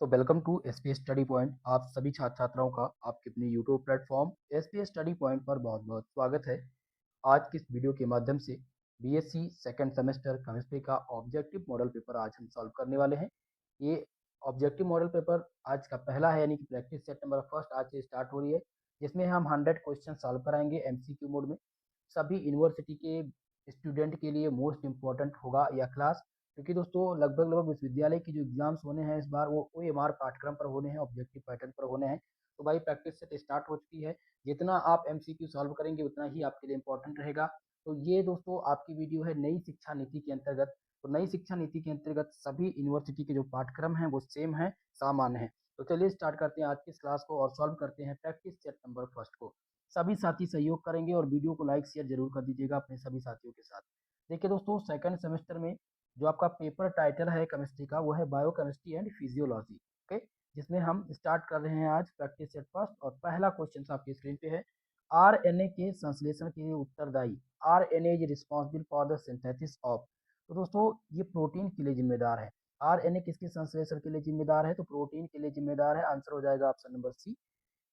तो welcome to SPS study point. आप सभी छात्र छात्राओं का आपके अपने YouTube platform SPS study point पर बहुत बहुत स्वागत है। आज की इस वीडियो के माध्यम से बीएससी सेकंड सेमेस्टर केमिस्ट्री का ऑब्जेक्टिव मॉडल पेपर आज हम सॉल्व करने वाले हैं। ये ऑब्जेक्टिव मॉडल पेपर आज का पहला है, यानी कि प्रैक्टिस सेट नंबर फर्स्ट आज से स्टार्ट हो रही है, जिसमें हम 100 क्वेश्चन सॉल्व कराएंगे एमसीक्यू मोड में। सभी यूनिवर्सिटी के स्टूडेंट के लिए मोस्ट इम्पोर्टेंट होगा यह क्लास, क्योंकि दोस्तों लगभग विश्वविद्यालय की जो एग्जाम्स होने हैं इस बार वो ओएमआर पाठ्यक्रम पर होने हैं, ऑब्जेक्टिव पैटर्न पर होने हैं। तो भाई प्रैक्टिस सेट स्टार्ट हो चुकी है। जितना आप एमसीक्यू सॉल्व करेंगे उतना ही आपके लिए इंपॉर्टेंट रहेगा। तो ये दोस्तों आपकी वीडियो है नई शिक्षा नीति के अंतर्गत। तो नई शिक्षा नीति के अंतर्गत सभी यूनिवर्सिटी के जो पाठ्यक्रम हैं वो सेम है, सामान्य है। तो चलिए स्टार्ट करते हैं आज की इस क्लास को और सॉल्व करते हैं प्रैक्टिस सेट नंबर फर्स्ट को। सभी साथी सहयोग करेंगे और वीडियो को लाइक शेयर जरूर कर दीजिएगा अपने सभी साथियों के साथ। देखिए दोस्तों, सेकंड सेमेस्टर में जो आपका पेपर टाइटल है केमिस्ट्री का वो है बायोकेमिस्ट्री एंड फिजियोलॉजी। ओके, जिसमें हम स्टार्ट कर रहे हैं आज प्रैक्टिस सेट फर्स्ट। और पहला क्वेश्चन आपकी स्क्रीन पे है, आरएनए के संश्लेषण के लिए उत्तरदायी। RNA is responsible for the synthesis of. तो दोस्तों ये प्रोटीन के लिए जिम्मेदार है। आरएनए किसके संश्लेषण के लिए जिम्मेदार है? तो प्रोटीन के लिए जिम्मेदार है। आंसर हो जाएगा option number C.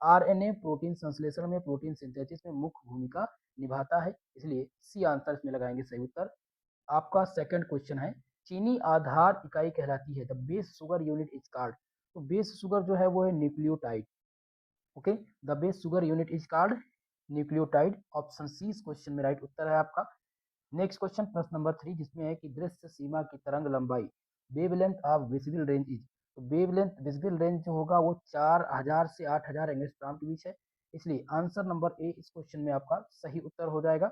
RNA protein संश्लेषण में, प्रोटीन सिंथेसिस में मुख्य भूमिका निभाता है, इसलिए सी आंसर इसमें लगाएंगे सही उत्तर। आपका सेकंड क्वेश्चन है, चीनी आधार इकाई कहलाती है the base sugar unit is called. तो बेस शुगर जो है वो है nucleotide. Okay, the base sugar unit is called nucleotide. Option C इस क्वेश्चन में राइट उत्तर है आपका। नेक्स्ट क्वेश्चन प्रश्न नंबर 3, जिसमें है कि दृश्य सीमा की तरंग लंबाई wavelength of visible range is. तो वेवलेंथ विजिबल रेंज जो होगा वो 4000 से 8000 एंगस्ट्रॉम के बीच है, इसलिए आंसर नंबर ए इस क्वेश्चन में आपका सही उत्तर हो जाएगा।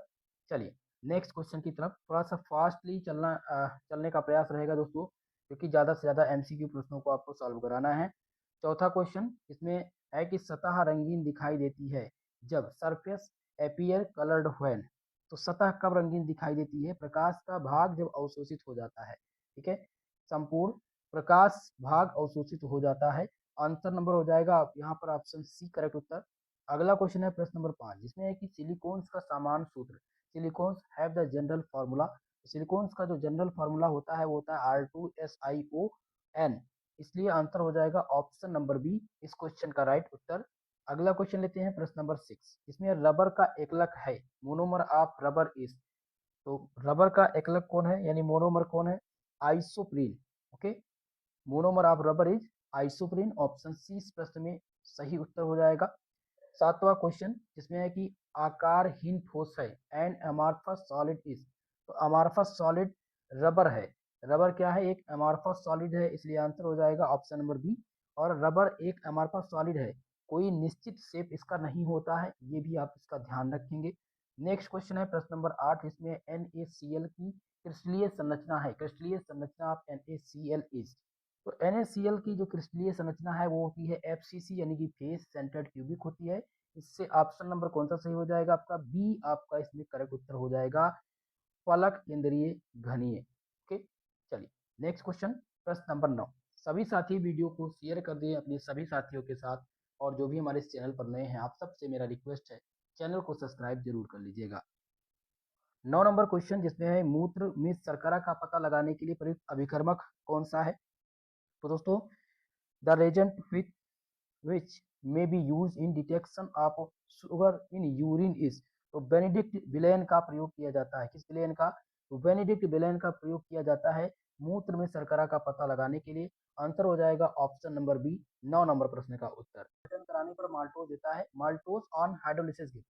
चलिए नेक्स्ट क्वेश्चन की तरफ थोड़ा सा फास्टली चलने का प्रयास रहेगा दोस्तों, क्योंकि ज़्यादा से ज़्यादा एमसीक्यू प्रश्नों को आपको सॉल्व कराना है। चौथा क्वेश्चन इसमें है कि सतह रंगीन दिखाई देती है जब सरफेस एपियर कलर्ड व्हेन। तो सतह कब रंगीन दिखाई देती है? प्रकाश का भाग जब अवशोषित हो जाता है। ठीक है, संपूर्ण प्रकाश भाग अवशोषित हो जाता है। आंसर नंबर हो जाएगा यहाँ पर ऑप्शन सी करेक्ट उत्तर। अगला क्वेश्चन है प्रश्न नंबर 5, जिसमें है कि सिलिकॉन्स का सामान्य सूत्र। Silicones have the general formula. Silicones का जो जनरल फार्मूला होता है वो होता है R2SiO N, इसलिए आंसर हो जाएगा ऑप्शन नंबर बी इस क्वेश्चन का राइट उत्तर। अगला क्वेश्चन लेते हैं प्रश्न नंबर 6, इसमें रबर का एकलक है मोनोमर ऑफ रबर इज। तो रबर का एकलक कौन है, यानी मोनोमर कौन है? Isoprene. Okay, monomer of rubber is isoprene. Option C इस प्रश्न में सही उत्तर हो जाएगा। सातवां क्वेश्चन जिसमें है कि आकारहीन ठोस है एंड अमार्फस सॉलिड इज। तो अमार्फस सॉलिड रबर है। रबर क्या है? एक अमार्फस सॉलिड है, इसलिए आंसर हो जाएगा ऑप्शन नंबर बी। और रबर एक अमार्फस सॉलिड है, कोई निश्चित शेप इसका नहीं होता है, ये भी आप इसका ध्यान रखेंगे। नेक्स्ट क्वेश्चन है प्रश्न नंबर 8, इसमें NaCl की क्रिस्टलीय संरचना है। क्रिस्टलीय संरचना ऑफ NaCl इज। तो NaCl की जो क्रिस्टलीय संरचना है वो होती है FCC, यानी कि फेस सेंटर्ड क्यूबिक होती है। इससे ऑप्शन नंबर कौन सा सही हो जाएगा? आपका बी आपका इसमें करेक्ट उत्तर हो जाएगा, फलक इंद्रिय घनीय। ओके, चलिए नेक्स्ट क्वेश्चन प्रश्न नंबर 9। सभी साथी वीडियो को शेयर कर दिए अपने सभी साथियों के साथ, और जो भी हमारे इस चैनल पर नए हैं आप सबसे मेरा रिक्वेस्ट है चैनल को सब्सक्राइब जरूर कर लीजिएगा। 9 नंबर क्वेश्चन जिसमें है मूत्र में शर्करा का पता लगाने के लिए प्रयुक्त अभिकर्मक कौन सा है? तो दोस्तों the reagent with which may be used in detection of sugar in urine is। तो बेनेडिक्ट विलेन का प्रयोग किया जाता है। किस विलेन का? तो बेनेडिक्ट विलेन का प्रयोग किया जाता है मूत्र में शर्करा का पता लगाने के लिए। आंसर हो जाएगा ऑप्शन नंबर बी 9 नंबर प्रश्न का उत्तर। गठन कराने पर माल्टोज देता है, माल्टोज ऑन हाइड्रोलिसिस गिव।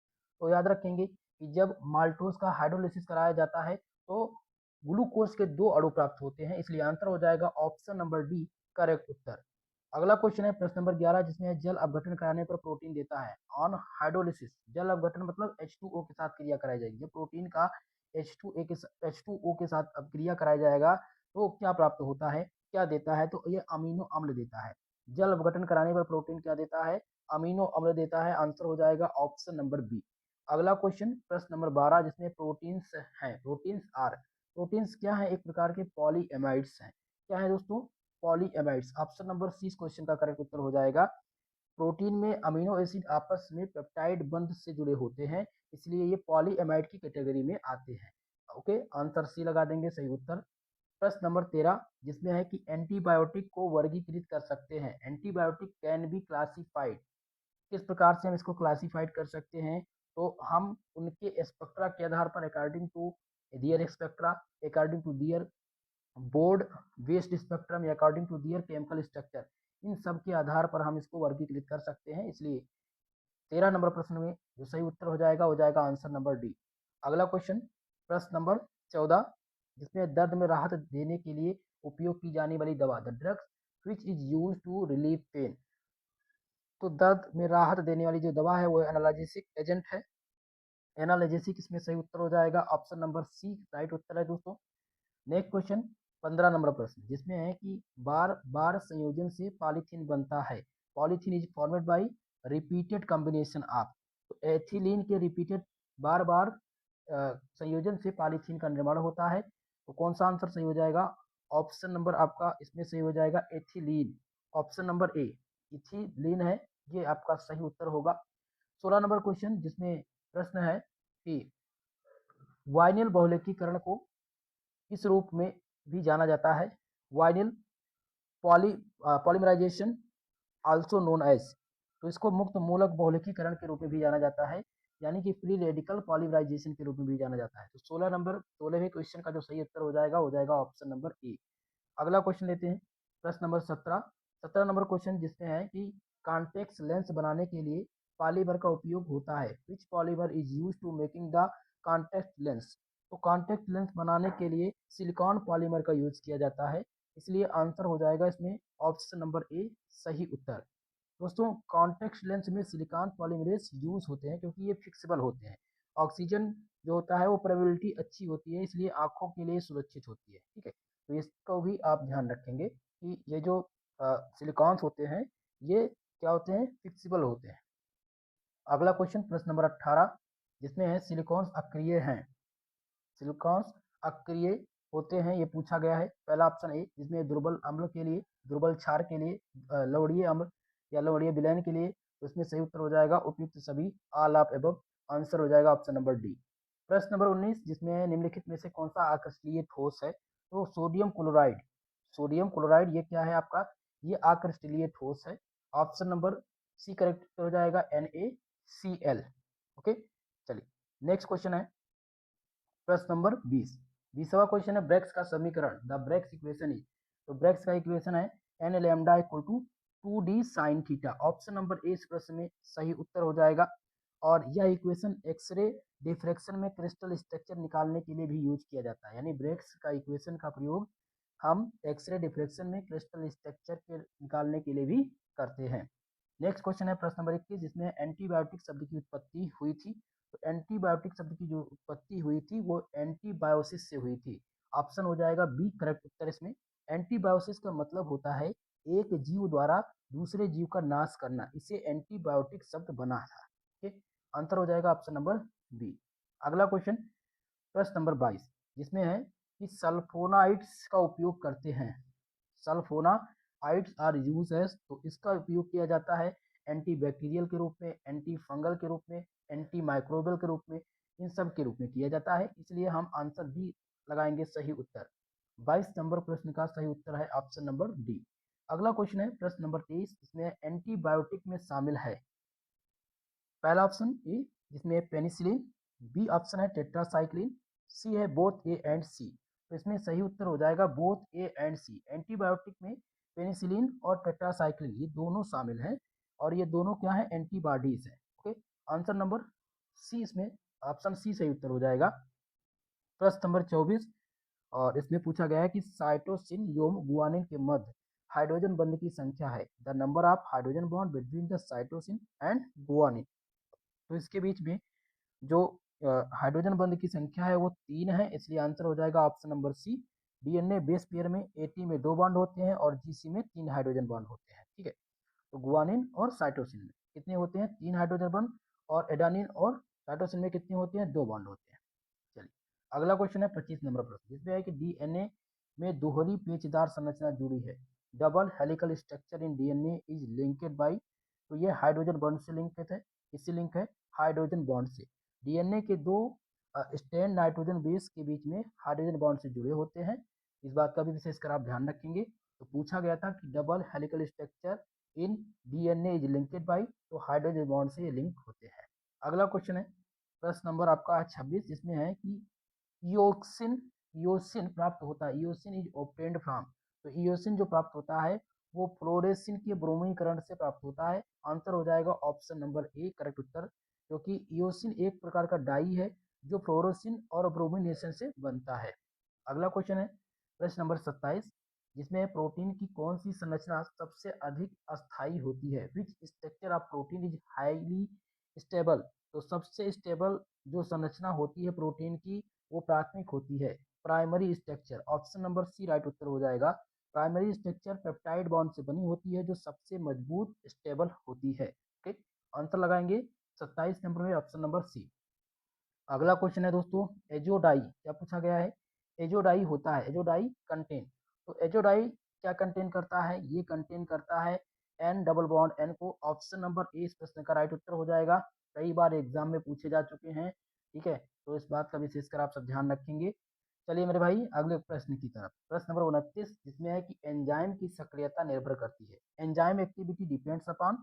तो याद रखेंगे कि जब माल्टोज का हाइड्रोलिसिस कराया जाता है तो ग्लूकोज के 2 अणु प्राप्त होते हैं, इसलिए आंसर हो जाएगा ऑप्शन नंबर डी करेक्ट उत्तर। अगला क्वेश्चन है प्रश्न नंबर 11, जिसमें जल अपघटन कराने पर प्रोटीन देता है ऑन हाइड्रोलिसिस। जल अपघटन मतलब H2O के साथ क्रिया कराई जाएगी। जब प्रोटीन का H2O के साथ क्रिया कराया जाएगा तो क्या प्राप्त होता है, क्या देता है? तो ये अमीनो अम्ल देता है। जल अपघटन कराने पर प्रोटीन क्या देता है? अमीनो अम्ल देता है। आंसर हो जाएगा ऑप्शन नंबर बी। अगला क्वेश्चन प्रश्न नंबर 12, जिसमें प्रोटीन्स है। प्रोटीन्स क्या है? एक प्रकार के पॉलीएमाइड्स हैं। क्या है दोस्तों? पॉलीएमाइड्स। ऑप्शन नंबर सी इस क्वेश्चन का करेक्ट उत्तर हो जाएगा। प्रोटीन में अमीनो एसिड आपस में पेप्टाइड बंध से जुड़े होते हैं, इसलिए ये पॉलीएमाइड की कैटेगरी में आते हैं। ओके, आंसर सी लगा देंगे सही उत्तर। प्रश्न नंबर 13 जिसमें है कि एंटीबायोटिक को वर्गीकृत कर सकते हैं। एंटीबायोटिक कैन बी क्लासिफाइड, किस प्रकार से हम इसको क्लासिफाइड कर सकते हैं? तो हम उनके स्पेक्ट्रा के आधार पर according to their spectra, according to their board west spectrum या according to their chemical structure, इन सब के आधार पर हम इसको वर्गीकृत कर सकते हैं। इसलिए 13 नंबर प्रश्न में जो सही उत्तर हो जाएगा आंसर नंबर डी। अगला क्वेश्चन प्रश्न नंबर 14 जिसमें दर्द में राहत देने के लिए उपयोग की जाने वाली दवा, the drugs which is use to relieve pain. तो दर्द में राहत देने वाली जो दवा है वो एनाल्जेसिक एजेंट है। एनाल्जेसिक इसमें सही उत्तर हो जाएगा ऑप्शन नंबर सी राइट उत्तर है दोस्तों। नेक्स्ट क्वेश्चन 15 नंबर प्रश्न जिसमें है कि बार बार संयोजन से पॉलीथीन बनता है। Polythene is formed by repeated combination of, तो एथिलीन के रिपीटेड बार बार संयोजन से पॉलीथीन का निर्माण होता है। तो कौन सा आंसर सही हो जाएगा? ऑप्शन नंबर आपका इसमें सही हो जाएगा एथिलीन, ऑप्शन नंबर ए इथिलीन है, ये आपका सही उत्तर होगा। 16 नंबर क्वेश्चन जिसमें प्रश्न है कि वाइनिल बहुलकीकरण को इस रूप में भी जाना जाता है, vinyl poly polymerisation also known as, तो इसको मुक्त मूलक बहुलकीकरण के रूप में भी जाना जाता है, यानी कि फ्री रेडिकल पॉलीमराइजेशन के रूप में भी जाना जाता है। तो 16वें क्वेश्चन का जो सही उत्तर हो जाएगा ऑप्शन नंबर ए। अगला क्वेश्चन लेते हैं प्रश्न नंबर 17 नंबर क्वेश्चन जिसमें है कि कॉन्टेक्स लेंस बनाने के लिए पॉलीमर का उपयोग होता है, which polymer is use to making the contact lens. तो कॉन्टेक्ट लेंस बनाने के लिए सिलिकॉन पॉलीमर का यूज किया जाता है, इसलिए आंसर हो जाएगा इसमें ऑप्शन नंबर ए सही उत्तर। दोस्तों कॉन्टेक्ट लेंस में सिलिकॉन पॉलीमरेज यूज होते हैं क्योंकि ये फिक्सिबल होते हैं। ऑक्सीजन जो होता है वो प्रोबेबिलिटी अच्छी होती है, इसलिए आंखों के लिए सुरक्षित होती है। ठीक है, तो इसको भी आप ध्यान रखेंगे कि ये जो सिलिकॉन्स होते हैं ये क्या होते हैं, फिक्सिबल होते हैं। अगला क्वेश्चन प्रश्न नंबर 18 जिसमें है सिलिकॉन्स अक्रिय हैं। सिलिकॉन्स अक्रिय होते हैं ये पूछा गया है। पहला ऑप्शन ए जिसमें दुर्बल अम्ल के लिए, दुर्बल क्षार के लिए, लवणीय अम्ल या लवणीय विलयन के लिए, तो इसमें सही उत्तर हो जाएगा उपयुक्त सभी, ऑल ऑफ एबव, आंसर हो जाएगा ऑप्शन नंबर डी। प्रश्न नंबर 19 जिसमें निम्नलिखित में से कौन सा आकृष्टीय ठोस है? तो सोडियम क्लोराइड, सोडियम क्लोराइड ये क्या है आपका? ये आकृष्टीय ठोस है, ऑप्शन नंबर सी करेक्ट हो जाएगा NaCl। ओके, चलिए नेक्स्ट क्वेश्चन है प्रश्न नंबर 20वां क्वेश्चन है ब्रेक्स का समीकरण, द ब्रेक्स इक्वेशन इज, तो ब्रेक्स का इक्वेशन है n lambda equal to 2d sine theta, option number A इस प्रश्न में सही उत्तर हो जाएगा। और यह इक्वेशन एक्सरे डिफ्रैक्शन में क्रिस्टल स्ट्रक्चर निकालने के लिए भी यूज किया जाता है, यानी ब्रेक्स का इक्वेशन का प्रयोग हम एक्सरे डिफ्रैक्शन में क्रिस्टल स्ट्रक्चर के निकालने के लिए भी करते हैं। नेक्स्ट क्वेश्चन है प्रश्न नंबर 21 जिसमें एंटीबायोटिक शब्द की उत्पत्ति हुई थी। तो एंटीबायोटिक शब्द की जो उत्पत्ति हुई थी वो एंटीबायोसिस से हुई थी, ऑप्शन हो जाएगा बी करेक्ट उत्तर इसमें। एंटीबायोसिस का मतलब होता है एक जीव द्वारा दूसरे जीव का नाश करना, इसे एंटीबायोटिक शब्द बना था। ठीक, आंसर हो जाएगा ऑप्शन नंबर बी। अगला क्वेश्चन प्रश्न नंबर 22 जिसमें है कि सल्फोनाइड्स का उपयोग करते हैं, सल्फोनाइड्स आर यूज एज, तो इसका उपयोग किया जाता है एंटीबैक्टीरियल के रूप में, एंटी फंगल के रूप में, एंटी माइक्रोबियल के रूप में, इन सब के रूप में किया जाता है, इसलिए हम आंसर बी लगाएंगे सही उत्तर। 22 नंबर प्रश्न का सही उत्तर है ऑप्शन नंबर डी। अगला क्वेश्चन है प्रश्न नंबर 23 इसमें एंटीबायोटिक में शामिल है, पहला ऑप्शन ए जिसमें पेनिसिलिन, बी ऑप्शन है टेट्रासाइक्लिन, सी है बोथ ए एंड सी, तो इसमें सही उत्तर हो जाएगा both A and C. Antibiotic में पेनिसिलिन और टेट्रासाइक्लिन ये दोनों शामिल हैं और ये दोनों क्या है, एंटीबॉडीज है। ओके, आंसर नंबर सी इसमें ऑप्शन सी सही उत्तर हो जाएगा। प्रश्न नंबर 24 और इसमें पूछा गया है कि साइटोसिन एवं गुआनिन के मध्य हाइड्रोजन बंध की संख्या है, the number of hydrogen bond between the cytosine and guanine, तो इसके बीच में जो हाइड्रोजन बंध की संख्या है वो 3 है, इसलिए आंसर हो जाएगा option number C. DNA base pair में एटी में 2 बॉन्ड होते हैं और जीसी में 3 हाइड्रोजन बॉन्ड होते हैं। ठीक है, तो गुआनिन और साइटोसिन में कितने होते हैं, 3 हाइड्रोजन बॉन्ड, और एडानिन और साइटोसिन में कितने होते हैं, 2 बॉन्ड होते हैं। चलिए अगला क्वेश्चन है 25 नंबर प्रश्न जिसमें है कि डीएनए में दोहरी पेचदार संरचना जुड़ी है, double helical structure in DNA is linked by, तो ये हाइड्रोजन बॉन्ड से लिंक है, इससे लिंक है हाइड्रोजन बॉन्ड से। डीएनए के दो स्टैंड नाइट्रोजन बेस के बीच में हाइड्रोजन बॉन्ड से जुड़े होते हैं, इस बात का भी विशेषकर आप ध्यान रखेंगे। तो पूछा गया था कि double helical structure in DNA is linked by, तो हाइड्रोजन बॉन्ड से ये लिंक होते हैं। अगला क्वेश्चन है प्रश्न नंबर आपका 26, जिसमें है कि इयोक्सिन इयोसिन प्राप्त होता है, इयोसिन इज ऑब्टेन्ड फ्रॉम, तो इयोसिन जो प्राप्त होता है वो फ्लोरेसिन के ब्रोमीकरण से प्राप्त होता है। आंसर हो जाएगा ऑप्शन नंबर ए करेक्ट उत्तर, क्योंकि इयोसिन एक प्रकार का डाई है जो फ्लोरोसिन और ब्रोमिनेशन से बनता है। अगला क्वेश्चन है प्रश्न नंबर 27, जिसमें प्रोटीन की कौन सी संरचना सबसे अधिक अस्थायी होती है, which structure of protein is highly stable, तो सबसे स्टेबल जो संरचना होती है प्रोटीन की वो प्राथमिक होती है, primary structure. Option number C right उत्तर हो जाएगा। प्राइमरी स्ट्रक्चर पेप्टाइड बॉन्ड से बनी होती है जो सबसे मजबूत स्टेबल होती है। ओके, आंसर लगाएंगे 27 नंबर में ऑप्शन नंबर सी। अगला क्वेश्चन है दोस्तों एजोडाई, क्या पूछा गया है, एजोडाई होता है, एजोडाई कंटेन, तो एजोडाई क्या कंटेन करता है, ये कंटेन करता है एन डबल बॉन्ड एन को। ऑप्शन नंबर ए इस प्रश्न का राइट उत्तर हो जाएगा, कई बार एग्जाम में पूछे जा चुके हैं, ठीक है, तो इस बात का विशेषकर आप सब ध्यान रखेंगे। चलिए मेरे भाई अगले प्रश्न की तरफ, प्रश्न नंबर 29, जिसमें है कि एंजाइम की सक्रियता निर्भर करती है, enzyme activity depends upon,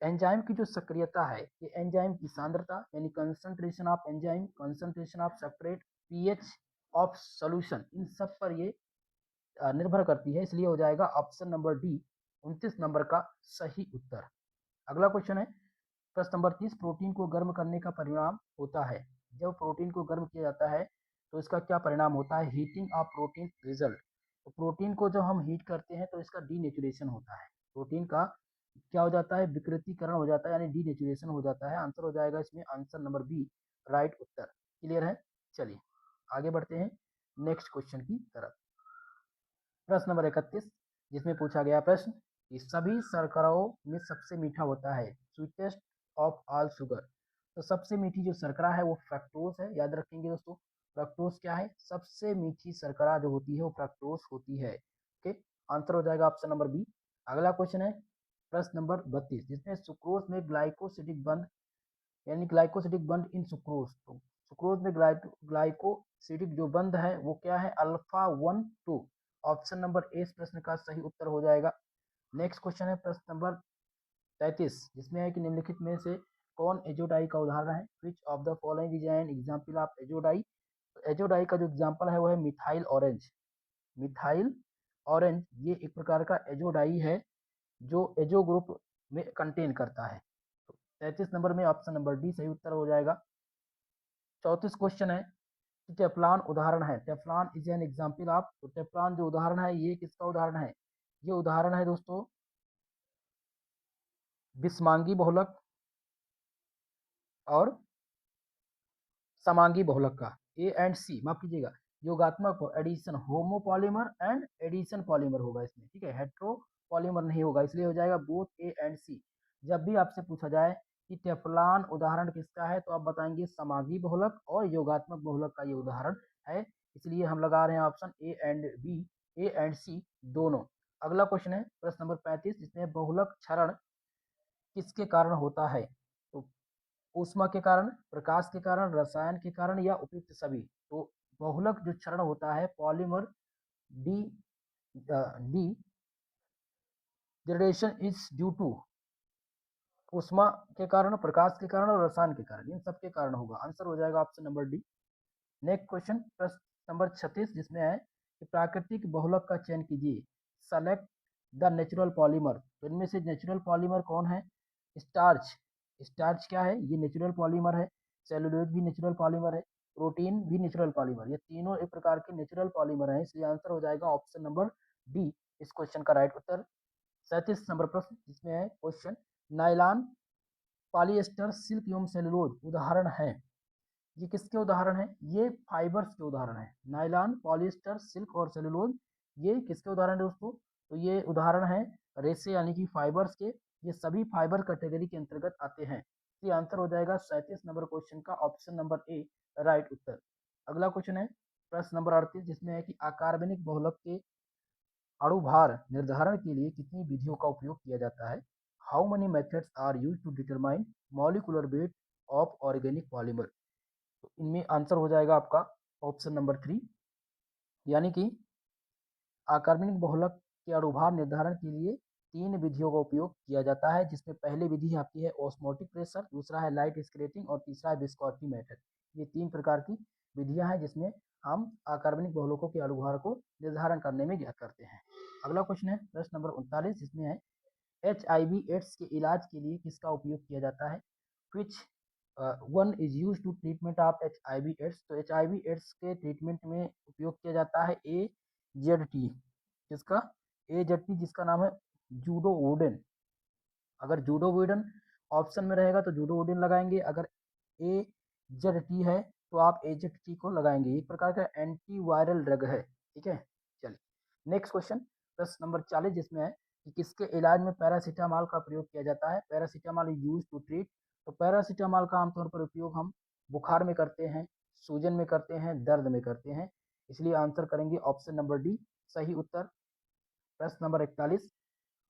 enzyme की जो सक्रियता है ये एंजाइम की सांद्रता यानी concentration of enzyme, concentration of separate, pH of solution, इन सब पर ये निर्भर करती है, इसलिए हो जाएगा ऑप्शन नंबर डी 29 नंबर का सही उत्तर। अगला क्वेश्चन है प्रश्न नंबर 30, प्रोटीन को गर्म करने का परिणाम होता है, जब प्रोटीन को गर्म किया जाता है तो इसका क्या परिणाम होता है, हीटिंग ऑफ प्रोटीन रिजल्ट, तो प्रोटीन को जब हम हीट करते हैं तो इसका डीनेचुरेशन होता है, प्रोटीन का क्या हो जाता है, विकृतीकरण हो जाता है यानी डीनेचुरेशन हो जाता है। आंसर हो जाएगा इसमें आंसर नंबर बी राइट उत्तर। क्लियर है, चलिए आगे बढ़ते हैं नेक्स्ट क्वेश्चन की तरफ। प्रश्न नंबर 31, जिसमें पूछा गया प्रश्न कि सभी शर्कराओं में सबसे मीठा होता है, स्वीटेस्ट ऑफ ऑल शुगर, तो सबसे मीठी जो शर्करा है वो फ्रक्टोज है, याद रखेंगे दोस्तों, फ्रक्टोज क्या है, सबसे मीठी शर्करा जो होती है वो फ्रक्टोज होती है। ओके, आंसर हो जाएगा ऑप्शन नंबर बी। अगला क्वेश्चन है प्रश्न नंबर 32, जिसमें सुक्रोज में ग्लाइकोसिडिक बंध यानी ग्लाइकोसिडिक बंध इन सुक्रोज, तो सुक्रोज में ग्लाइकोसिडिक जो बंध है वो क्या है, अल्फा 1 2, ऑप्शन नंबर ए इस प्रश्न का सही उत्तर हो जाएगा। नेक्स्ट क्वेश्चन है प्रश्न नंबर 33, जिसमें है कि निम्नलिखित में से कौन एजोडाई का उदाहरण है, which of the following is an example of azo dye, तो एजोडाई का जो एग्जाम्पल है वो है मिथाइल ऑरेंज, मिथाइल ऑरेंज ये एक प्रकार का एजोडाई है जो एजो ग्रुप में कंटेन करता है। तो 33 नंबर में ऑप्शन नंबर डी सही उत्तर हो जाएगा। 34 क्वेश्चन है कि टेफ्लॉन उदाहरण है, Teflon is an example of, तो टेफ्लॉन जो उदाहरण है ये किसका उदाहरण है, ये उदाहरण है दोस्तों बिस्मांगी बहुलक और समांगी बहुलक का, ए एंड सी माफ कीजिएगा, योगात्मक addition homopolymer and addition polymer होगा इसमें, ठीक है, हेट्रो पॉलीमर नहीं होगा, इसलिए हो जाएगा बोथ ए एंड सी। जब भी आपसे पूछा जाए कि टेफ्लॉन उदाहरण किसका है तो आप बताएंगे समांगी बहुलक और योगात्मक बहुलक का ये उदाहरण है, इसलिए हम लगा रहे हैं option A and B, A and C दोनों। अगला क्वेश्चन है प्रश्न नंबर 35, जिसमें बहुलक क्षरण किसके कारण होता है, तो ऊष्मा के कारण, प्रकाश के कारण, रसायन के कारण या उपयुक्त सभी, तो बहुलक जो क्षरण होता है polymer de degeneration is due to ऊष्मा के कारण, प्रकाश के कारण और रसायन के कारण, इन सब के कारण होगा। आंसर हो जाएगा option number D. Next question प्रश्न नंबर 36, जिसमें है कि प्राकृतिक बहुलक का चयन कीजिए, सेलेक्ट द नेचुरल पॉलीमर, तो इनमें से नेचुरल पॉलीमर कौन है, स्टार्च, स्टार्च क्या है, ये नेचुरल पॉलीमर है, सेलुलोज भी नेचुरल पॉलीमर है, प्रोटीन भी नेचुरल पॉलीमर, ये तीनों एक प्रकार के नेचुरल पॉलीमर हैं, इसलिए आंसर हो जाएगा ऑप्शन नंबर डी इस क्वेश्चन का राइट उत्तर। 37 नंबर प्रश्न, जिसमें है क्वेश्चन नाइलॉन, पॉलिएस्टर, सिल्क एवं सेलुलोज उदाहरण है, ये किसके उदाहरण हैं, ये फाइबर्स के उदाहरण हैं, नाइलॉन, पॉलिएस्टर, सिल्क और सेलुलोज ये किसके उदाहरण है दोस्तों, तो ये उदाहरण है रेसे यानी कि फाइबर्स के, ये सभी फाइबर कैटेगरी के अंतर्गत आते हैं। ये आंसर हो जाएगा 37 नंबर क्वेश्चन का ऑप्शन नंबर ए राइट उत्तर। अगला क्वेश्चन है प्रश्न नंबर 38, जिसमें है कि अकार्बनिक बहुलक के अणुभार निर्धारण के लिए कितनी विधियों का उपयोग किया जाता है, how many methods are use to determine molecular weight of organic polymer, तो इनमें आंसर हो जाएगा आपका ऑप्शन नंबर 3, यानी कि आकर्मक बहुलक के अणुभार निर्धारण के लिए 3 विधियों का उपयोग किया जाता है, जिसमें पहली विधि आपकी है ऑस्मोटिक प्रेशर, दूसरा है लाइट स्केटिंग और तीसरा है विस्कोसिटी मेथड। ये 3 प्रकार की विधियां हैं जिसमें हम आकर्मक बहुलकों के अणुभार को निर्धारण करने में ज्ञात करते हैं। अगला क्वेश्चन है प्रश्न नंबर 39, जिसमें है HIV एड्स के इलाज के लिए किसका उपयोग किया जाता है? Which one is use to treatment of HIV AIDS. तो HIV एड्स के ट्रीटमेंट में उपयोग किया जाता है AZT, किसका? AZT, जिसका नाम है जूडोवोडेन। अगर जूडोवोडेन ऑप्शन में रहेगा तो जूडोवोडेन लगाएंगे, अगर AZT है तो आप AZT को लगाएंगे। एक प्रकार का एंटीवायरल ड्रग है, ठीक है। चलिए नेक्स्ट क्वेश्चन प्रश्न नंबर 40, जिसमें है कि किसके इलाज में पैरासीटामॉल का प्रयोग किया जाता है? Paracetamol is use to treat. तो पैरासीटामॉल का आमतौर पर उपयोग हम बुखार में करते हैं, सूजन में करते हैं, दर्द में करते हैं, इसलिए आंसर करेंगे ऑप्शन नंबर डी सही उत्तर। प्रश्न नंबर 41,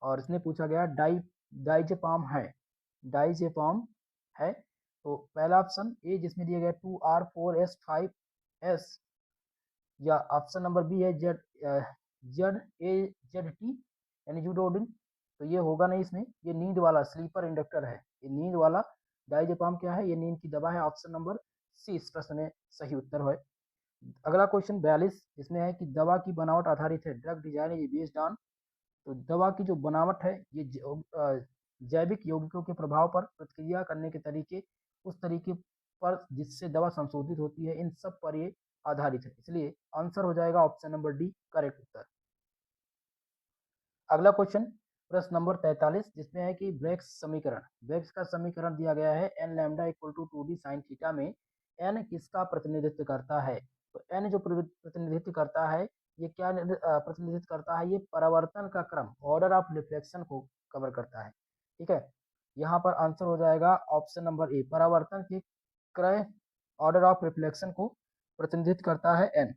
और इसमें पूछा गया डाइजेपाम है, डाइजेपाम है। तो पहला ऑप्शन ए जिसमें दिया गया 2R4S5S, या ऑप्शन नंबर बी है ZAZT यानी जूडोडिन। तो ये होगा नहीं इसमें, ये नींद वाला स्लीपर इंडक्टर है, ये नींद वाला डाइजेपाम क्या है? ये नींद की दवा है। ऑप्शन नंबर सी इस प्रश्न में सही उत्तर है। अगला क्वेश्चन 42, जिसमें है कि दवा की बनावट आधारित है, drug design is based on. तो दवा की जो बनावट है ये जैविक यौगिकों के प्रभाव पर प्रतिक्रिया करने के तरीके, उस तरीके पर जिससे दवा संशोधित होती है, इन सब पर ये आधारित है, इसलिए आंसर हो जाएगा ऑप्शन नंबर डी करेक्ट उत्तर। अगला क्वेश्चन प्रश्न नंबर 43, जिसमें है कि ब्रेग्स समीकरण, ब्रेग्स का समीकरण दिया गया है n lambda equal to 2d sine theta में n किसका प्रतिनिधित्व करता है? तो n जो प्रतिनिधित्व करता है ये क्या प्रतिनिधित्व करता है? ये परावर्तन का क्रम, ऑर्डर ऑफ रिफ्लेक्शन को कवर करता है, ठीक है। यहाँ पर आंसर हो जाएगा ऑप्शन नंबर ए, परावर्तन के क्रय, ऑर्डर ऑफ रिफ्लेक्शन को प्रतिनिधित्व करता है n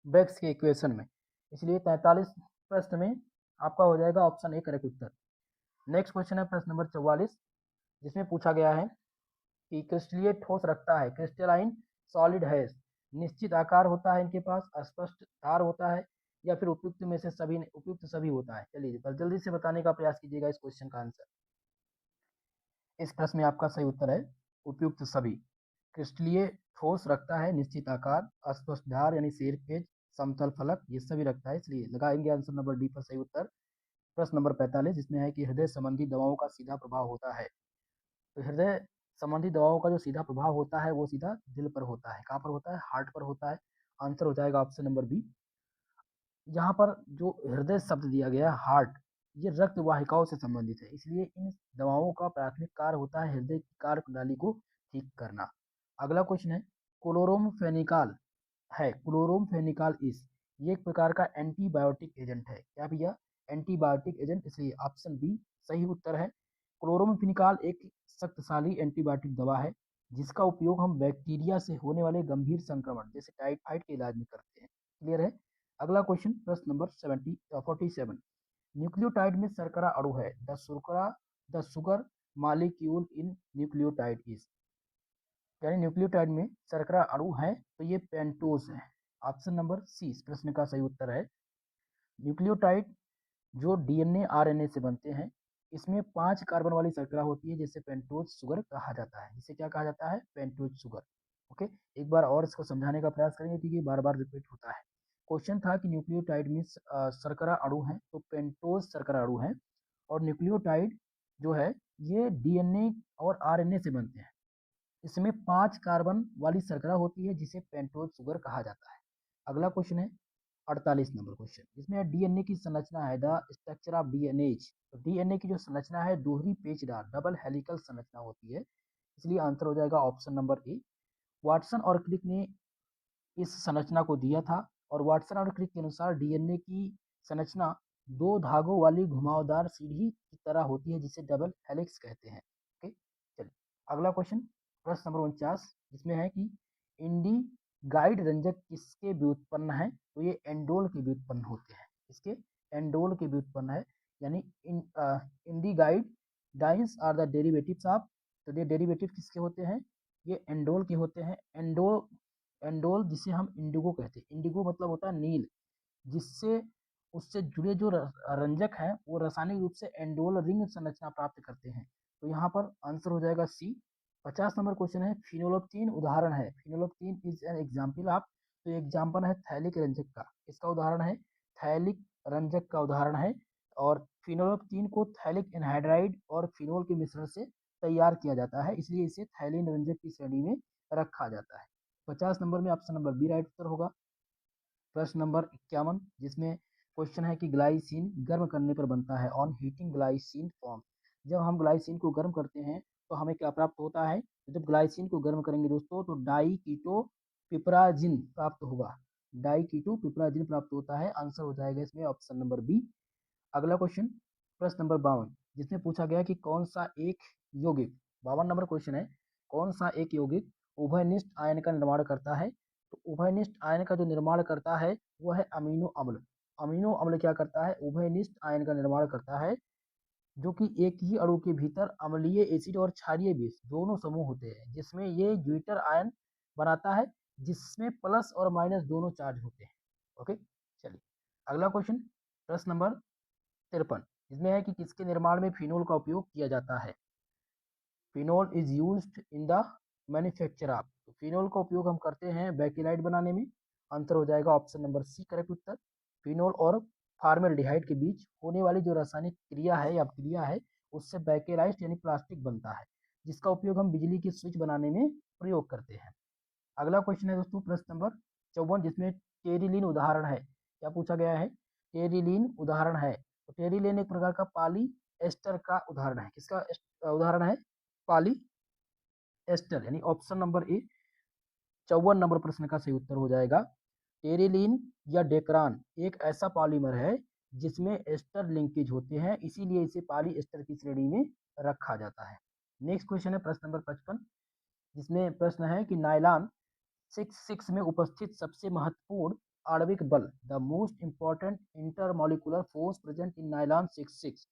ब्रेग्स के इक्वेशन में, इसलिए 43 प्रश्न में आपका हो जाएगा option A correct Uttar. Next question है प्रश्न नंबर 44, जिसमें पूछा गया है कि क्रिस्टलीय ठोस रखता है, क्रिस्टलाइन सॉलिड है, निश्चित आकार होता है इनके पास, अस्पष्ट धार होता है, या फिर उपयुक्त में से सभी, उपयुक्त सभी होता है। चलिए जल्दी से बताने का प्रयास कीजिएगा इस क्वेश्चन का आंसर। इस प्रश्न में आपका सही उत्तर है उपयुक्त सभी। क्रिस्टलीय ठोस रखता है, निश्चित आकार, अस्पष्ट धार यानी शेर पेज, समतल फलक, ये सभी रखता है, इसलिए लगाएंगे आंसर नंबर डी पर सही उत्तर। प्रश्न नंबर 45, जिसमें है कि हृदय संबंधी दवाओं का सीधा प्रभाव होता है। तो हृदय संबंधी दवाओं का जो सीधा प्रभाव होता है वो सीधा दिल पर होता है, कहाँ पर होता है? हार्ट पर होता है। आंसर हो जाएगा ऑप्शन नंबर बी। यहाँ पर जो हृदय शब्द दिया गया हार्ट, ये रक्त वाहिकाओं से संबंधित है, इसलिए इन दवाओं का प्राथमिक कार्य होता है हृदय की कार्य प्रणाली को ठीक करना। अगला क्वेश्चन है क्लोरोमफेनिकॉल है, क्लोरोमफेनिकॉल इस, ये एक प्रकार का एंटीबायोटिक एजेंट है, क्या भैया? एंटीबायोटिक एजेंट, इसलिए ऑप्शन बी सही उत्तर है। क्लोरोमफेनिकॉल एक शक्तिशाली एंटीबायोटिक दवा है जिसका उपयोग हम बैक्टीरिया से होने वाले गंभीर संक्रमण जैसे टाइफाइड के इलाज में करते हैं। क्लियर है। अगला क्वेश्चन प्रश्न नंबर 47, न्यूक्लियोटाइड में शर्करा अणु है, the sugar molecule in nucleotide is, यानी न्यूक्लियोटाइड में शर्करा अणु है तो ये पेंटोज है। ऑप्शन नंबर सी इस प्रश्न का सही उत्तर है। न्यूक्लियोटाइड जो डीएनए आरएनए से बनते हैं, इसमें 5 कार्बन वाली शर्करा होती है जिसे पेंटोज शुगर कहा जाता है, जिसे क्या कहा जाता है? Pentose sugar. ओके, एक बार और इसको समझाने का प्रयास करेंगे क्योंकि बार बार रिपीट होता है। क्वेश्चन था कि न्यूक्लियोटाइड में शर्करा अणु है तो पेंटोज शर्करा अणु है, और न्यूक्लियोटाइड जो है ये डीएनए और आरएनए से बनते हैं, इसमें 5 कार्बन वाली शर्करा होती है जिसे पेंटोज शुगर कहा जाता है। अगला क्वेश्चन है 48 नंबर क्वेश्चन, जिसमें डीएनए की संरचना है, द स्ट्रक्चर ऑफ डीएनए। तो डीएनए की जो संरचना है दोहरी पेचदार डबल हेलिकल संरचना होती है, इसलिए आंसर हो जाएगा ऑप्शन नंबर ए। वाटसन और क्रिक ने इस संरचना को दिया था, और वाटसन और क्रिक के अनुसार डीएनए की संरचना 2 धागों वाली घुमावदार सीढ़ी की तरह होती है जिसे डबल हेलिक्स कहते हैं। ओके, चलिए अगला क्वेश्चन प्रश्न नंबर 49, जिसमें है कि इंडी गाइड रंजक किसके व्युत्पन्न है? तो ये एंडोल के व्युत्पन्न होते हैं, इसके एंडोल के व्युत्पन्न है, यानी indigoid dyes are the derivatives of. तो ये डेरिवेटिव किसके होते हैं? ये एंडोल के होते हैं। एंडोल जिसे हम इंडिगो कहते हैं, इंडिगो मतलब होता है नील, जिससे उससे जुड़े जो रंजक हैं वो रासायनिक रूप से एंडोल रिंग संरचना प्राप्त करते हैं। तो यहाँ पर आंसर हो जाएगा सी। 50 नंबर क्वेश्चन है, फिनोलेप्थीन उदाहरण है। फिनोलेप्थीन इज एन एग्जाम्पल ऑफ, तो एग्जाम्पल है थैलिक रंजक का। इसका उदाहरण है थैलिक रंजक का उदाहरण है। और फिनोलेप्थीन को थैलिक एनहाइड्राइड और फिनोल के मिश्रण से तैयार किया जाता है, इसलिए इसे थैलिन रंजक की श्रेणी में रखा जाता है। 50 नंबर में ऑप्शन नंबर बी राइट उत्तर होगा। प्रश्न नंबर 51, जिसमें क्वेश्चन है कि ग्लाइसिन गर्म करने पर बनता है। ऑन हीटिंग ग्लाइसिन फॉर्म, जब हम ग्लाइसिन को गर्म करते हैं तो हमें क्या प्राप्त होता है? तो जब ग्लाइसिन को गर्म करेंगे दोस्तों तो डाई कीटो पिपराजिन प्राप्त होगा। डाई कीटो पिपराजिन प्राप्त होता है। आंसर हो जाएगा इसमें ऑप्शन नंबर बी। अगला क्वेश्चन, प्रश्न नंबर 52, जिसमें पूछा गया कि कौन सा एक यौगिक, 52 नंबर क्वेश्चन है, कौन सा एक यौगिक उभयनिष्ठ आयन का निर्माण करता है? तो उभयनिष्ठ आयन का जो निर्माण करता है वह है अमीनो अम्ल। अमीनो अम्ल क्या करता है? उभयनिष्ठ आयन का निर्माण करता है, जो कि एक ही अणु के भीतर अम्लीय एसिड और क्षारीय बेस दोनों समूह होते हैं, जिसमें ये ज्विटर आयन बनाता है, जिसमें प्लस और माइनस दोनों चार्ज होते हैं। ओके, चलिए अगला क्वेश्चन, प्रश्न नंबर 53, इसमें है कि किसके निर्माण में फिनोल का उपयोग किया जाता है? Phenol is used in the manufacture of, तो फिनोल का उपयोग हम करते हैं बैकेलाइट बनाने में। आंसर हो जाएगा ऑप्शन नंबर सी करेक्ट उत्तर। फिनोल और फार्मेल्डिहाइड के बीच होने वाली जो रासायनिक क्रिया है या क्रिया है, उससे बैकेलाइट यानी प्लास्टिक बनता है, जिसका उपयोग हम बिजली की स्विच बनाने में प्रयोग करते हैं। अगला क्वेश्चन है दोस्तों प्रश्न नंबर 54, जिसमें टेरिलीन उदाहरण है। क्या पूछा गया है? टेरिलीन उदाहरण है। तो टेरिलीन एक प्रकार का पॉली एस्टर का उदाहरण है। किसका उदाहरण है? पॉली एस्टर, यानी ऑप्शन नंबर ए 54 नंबर प्रश्न का सही उत्तर हो जाएगा। टेरिलीन या डेक्रान एक ऐसा पॉलीमर है जिसमें एस्टर लिंकेज होते हैं, इसीलिए इसे पॉली एस्टर की श्रेणी में रखा जाता है। नेक्स्ट क्वेश्चन है प्रश्न नंबर 55, जिसमें प्रश्न है कि नाइलॉन 66 में उपस्थित सबसे महत्वपूर्ण आणविक बल, the most important intermolecular force present in nylon 66,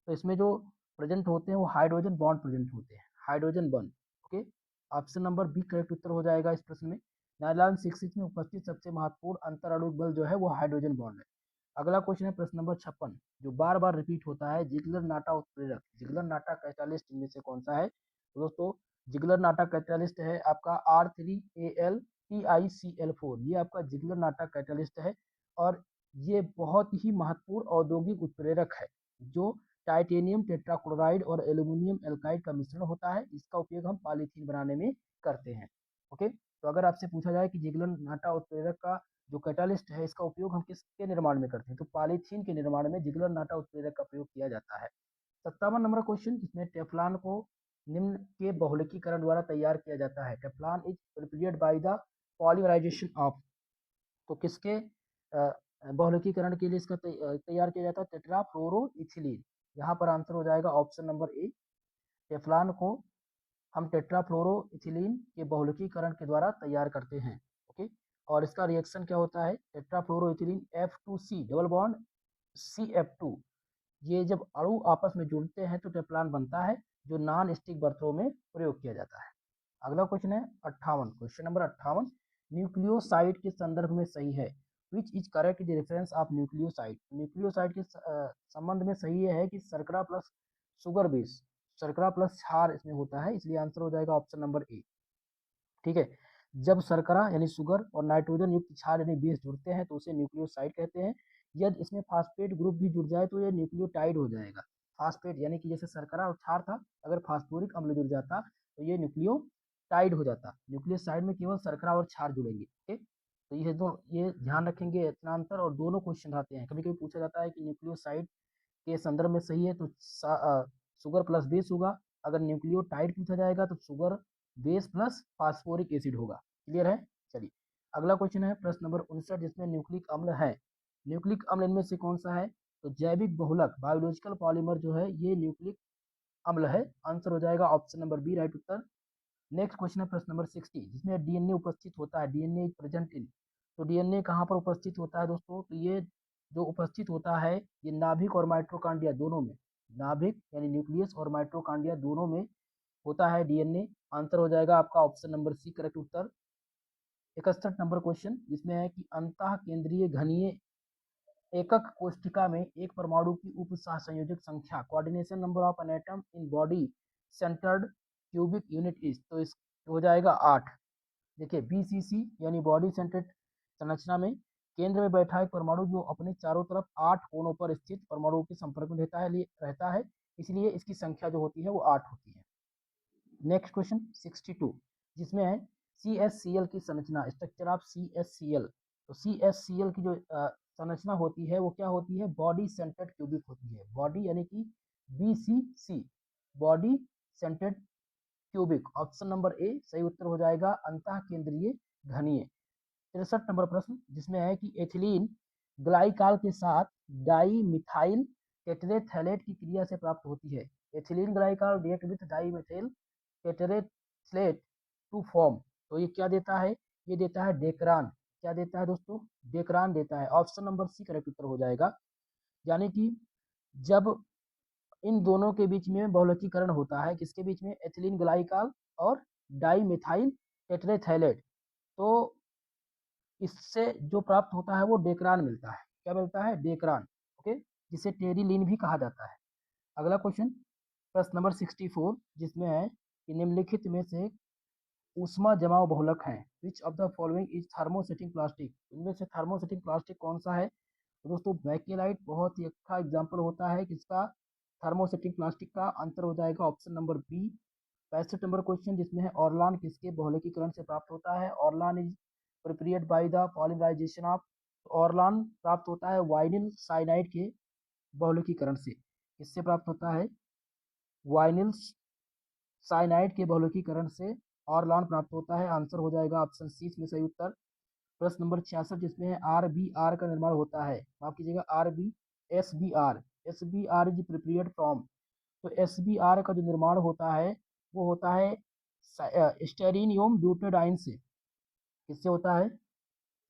तो इसमें जो प्रेजेंट होते हैं वो हाइड्रोजन बॉन्ड प्रेजेंट होते हैं, hydrogen bond. Okay, option number B correct उत्तर हो जाएगा इस प्रश्न में। नाइलॉन 66 में उपस्थित सबसे महत्वपूर्ण अंतराणुक बल जो है वो हाइड्रोजन बॉन्ड है। अगला क्वेश्चन है प्रश्न नंबर 56, जो बार बार रिपीट होता है, जिगलर नाटा उत्प्रेरक। जिगलर नाटा कैटालिस्ट इनमें से कौन सा है? तो दोस्तों जिगलर नाटा कैटालिस्ट है आपका R3AlTiCl4, ये आपका जिगलर नाटा कैटालिस्ट है। और ये बहुत ही महत्वपूर्ण औद्योगिक उत्प्रेरक है, जो टाइटेनियम टेट्राक्लोराइड और एल्यूमिनियम एल्काइड का मिश्रण होता है। इसका उपयोग हम पॉलीथीन बनाने में करते हैं। ओके, तो अगर आपसे पूछा जाए कि जिगलर नाटा उत्प्रेरक का जो कैटालिस्ट है, इसका उपयोग हम किसके निर्माण में करते हैं? तो पॉलीथीन के निर्माण में जिगलर नाटा उत्प्रेरक का प्रयोग किया जाता है। 57 नंबर क्वेश्चन, जिसमें टेफ्लॉन को निम्न के बहुलकीकरण द्वारा तैयार किया जाता है। Teflon is prepared by the polymerisation of, तो किसके बहुलकीकरण के लिए इसका तैयार किया जाता है? टेट्राफ्लोरोइथिलीन। यहाँ पर आंसर हो जाएगा ऑप्शन नंबर ए। टेफ्लॉन को हम टेट्राफ्लोरोइथिलीन के बहुलकीकरण के द्वारा तैयार करते हैं। ओके, और इसका रिएक्शन क्या होता है? Tetrafluoroethylene F2C double bond CF2, ये जब अणु आपस में जुड़ते हैं तो टेफ्लॉन बनता है, जो नॉन स्टिक बर्तनों में प्रयोग किया जाता है। अगला क्वेश्चन है 58, क्वेश्चन नंबर 58, न्यूक्लियोसाइड के संदर्भ में सही है। Which is correct in reference of nucleoside. Nucleoside के संबंध में सही है कि शर्करा प्लस शुगर बेस, शर्करा प्लस क्षार इसमें होता है, इसलिए आंसर हो जाएगा ऑप्शन नंबर ए। ठीक है, जब शर्करा यानी शुगर और नाइट्रोजन युक्त क्षार यानी बेस जुड़ते हैं तो उसे न्यूक्लियोसाइड कहते हैं। यदि इसमें फास्फेट ग्रुप भी जुड़ जाए तो यह न्यूक्लियोटाइड हो जाएगा। फास्फेट यानी कि जैसे शर्करा और क्षार था, अगर फास्फोरिक अम्ल जुड़ जाता तो ये न्यूक्लियोटाइड हो जाता। न्यूक्लियोसाइड में केवल शर्करा और क्षार जुड़ेंगे। ठीक, तो ये ध्यान रखेंगे इतना अंतर। और दोनों क्वेश्चन आते हैं, कभी कभी पूछा जाता है कि न्यूक्लियोसाइड के संदर्भ में सही है तो शुगर प्लस बेस होगा, अगर न्यूक्लियोटाइड पूछा जाएगा तो sugar base plus phosphoric acid होगा। क्लियर है? चलिए अगला क्वेश्चन है प्रश्न नंबर 59, जिसमें न्यूक्लिक अम्ल है। न्यूक्लिक अम्ल इनमें से कौन सा है? तो जैविक बहुलक बायोलॉजिकल पॉलीमर जो है ये न्यूक्लिक अम्ल है। आंसर हो जाएगा ऑप्शन नंबर बी राइट उत्तर। नेक्स्ट क्वेश्चन है प्रश्न नंबर 60, जिसमें डीएनए उपस्थित होता है। डीएनए इज प्रेजेंट इन, तो डीएनए कहाँ पर उपस्थित होता है दोस्तों? तो ये जो उपस्थित होता है ये नाभिक और माइट्रोकांड्रिया दोनों में, नाभिक यानी न्यूक्लियस और माइट्रोकांड्रिया दोनों में होता है डीएनए। आंसर हो जाएगा आपका ऑप्शन नंबर सी करेक्ट उत्तर। 61 नंबर क्वेश्चन, जिसमें है कि अंतः केंद्रीय घनीय एकक कोष्ठिका में एक परमाणु की उप सहसंयोजक संख्या, coordination number of an atom in body centred cubic unit is, तो इस हो जाएगा 8। देखिए बीसीसी यानी बॉडी सेंटर्ड संरचना में केंद्र में बैठा एक परमाणु जो अपने चारों तरफ 8 कोनों पर स्थित परमाणुओं के संपर्क में रहता है, इसलिए इसकी संख्या जो होती है वो 8 होती है। नेक्स्ट क्वेश्चन 62, जिसमें है CSCl की संरचना, स्ट्रक्चर ऑफ CSCl। तो CSCl की जो संरचना होती है वो क्या होती है, बॉडी सेंटर्ड क्यूबिक होती है। बॉडी यानी कि BCC, body centred cubic. Option number ए सही उत्तर हो जाएगा, अंतः केंद्रीय घनीय। 63 नंबर प्रश्न, जिसमें है कि एथिलीन ग्लाइकाल के साथ डाई मिथाइल टेट्रेथैलेट की क्रिया से प्राप्त होती है। Ethylene glycol react with dimethyl terephthalate to form, तो ये क्या देता है, ये देता है डेक्रान। क्या देता है दोस्तों, डेक्रान देता है। ऑप्शन नंबर सी करेक्ट उत्तर हो जाएगा। यानी कि जब इन दोनों के बीच में बहुलकीकरण होता है, किसके बीच में, एथिलीन ग्लाइकाल और डाई मिथाइल टेट्रेथैलेट, तो इससे जो प्राप्त होता है वो डेक्रान मिलता है। क्या मिलता है, डेक्रान। ओके, जिसे टेरिलीन भी कहा जाता है। अगला क्वेश्चन, प्रश्न नंबर 64, जिसमें है कि निम्नलिखित में से ऊष्मा जमाव बहुलक है, which of the following is thermosetting plastic. इनमें से थर्मोसेटिंग प्लास्टिक कौन सा है, तो दोस्तों बैकेलाइट बहुत ही अच्छा एग्जाम्पल होता है किसका, थर्मोसेटिंग प्लास्टिक का। आंसर हो जाएगा option number B. 65 number question, जिसमें है ऑर्लान किसके बहुलकीकरण से प्राप्त होता है। Orlon is prepared by the polymerisation of, Orlon प्राप्त होता है वाइनिल साइनाइड के बहुलकीकरण से। किससे प्राप्त होता है, वाइनिल साइनाइड के बहुलकीकरण से ऑर्लान प्राप्त होता है। आंसर हो जाएगा ऑप्शन सी इसमें सही उत्तर। प्रश्न नंबर 66, जिसमें है RBR का निर्माण होता है, माफ कीजिएगा SBR इज प्रिपेयर्ड फ्रॉम। तो SBR का जो निर्माण होता है वो होता है स्टेरीन एवं ब्यूटाडाइन से। किससे होता है,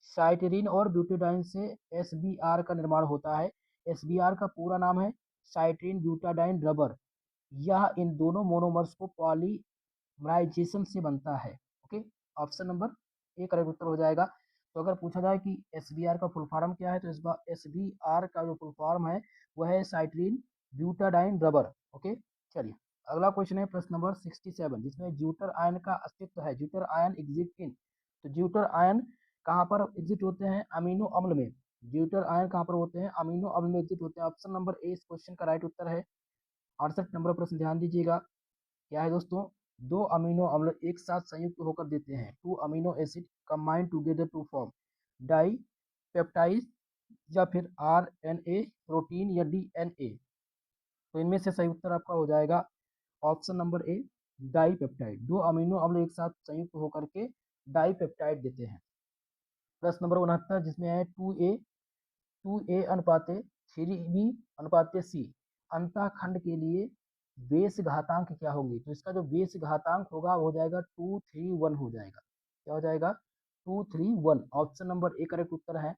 साइटरीन और ब्यूटाडाइन से SBR का निर्माण होता है। SBR का पूरा नाम है साइटरीन ब्यूटाडाइन रबर। यह इन दोनों मोनोमर्स को पॉलीमराइजेशन से बनता है। Okay, option number A correct उत्तर हो जाएगा। तो अगर पूछा जाए कि SBR का फुल फॉर्म क्या है, तो इस बार SBR का जो फुल फॉर्म है वह है साइट्रीन ब्यूटाडाइन रबर। ओके, चलिए अगला क्वेश्चन है प्रश्न नंबर 67, जिसमें ज्यूटर आयन का अस्तित्व है। ज्यूटर आयन एग्जिट इन, तो ज्यूटर आयन कहाँ पर एग्जिट होते हैं, अमीनो अम्ल में। ज्यूटर आयन कहाँ पर होते हैं, अमीनो अम्ल में एग्जिट होते हैं। ऑप्शन नंबर ए इस क्वेश्चन का राइट उत्तर है। 68 नंबर प्रश्न ध्यान दीजिएगा, क्या है दोस्तों, दो अमीनो अम्ल एक साथ संयुक्त होकर देते हैं, two amino acid combine together to form dipeptide, या फिर RNA प्रोटीन या DNA। तो इनमें से सही उत्तर आपका हो जाएगा option number A, dipeptide. दो अमीनो अम्ल एक साथ संयुक्त होकर के डाई पेप्टाइड देते हैं। प्रश्न नंबर 69, जिसमें है 2A अनुपाते 3B अनुपाते C, अंतः खंड के लिए बेस घातांक क्या होंगे। तो इसका जो बेस घातांक होगा वो हो जाएगा 231 हो जाएगा। क्या हो जाएगा, 231। ऑप्शन नंबर ए करेक्ट उत्तर है,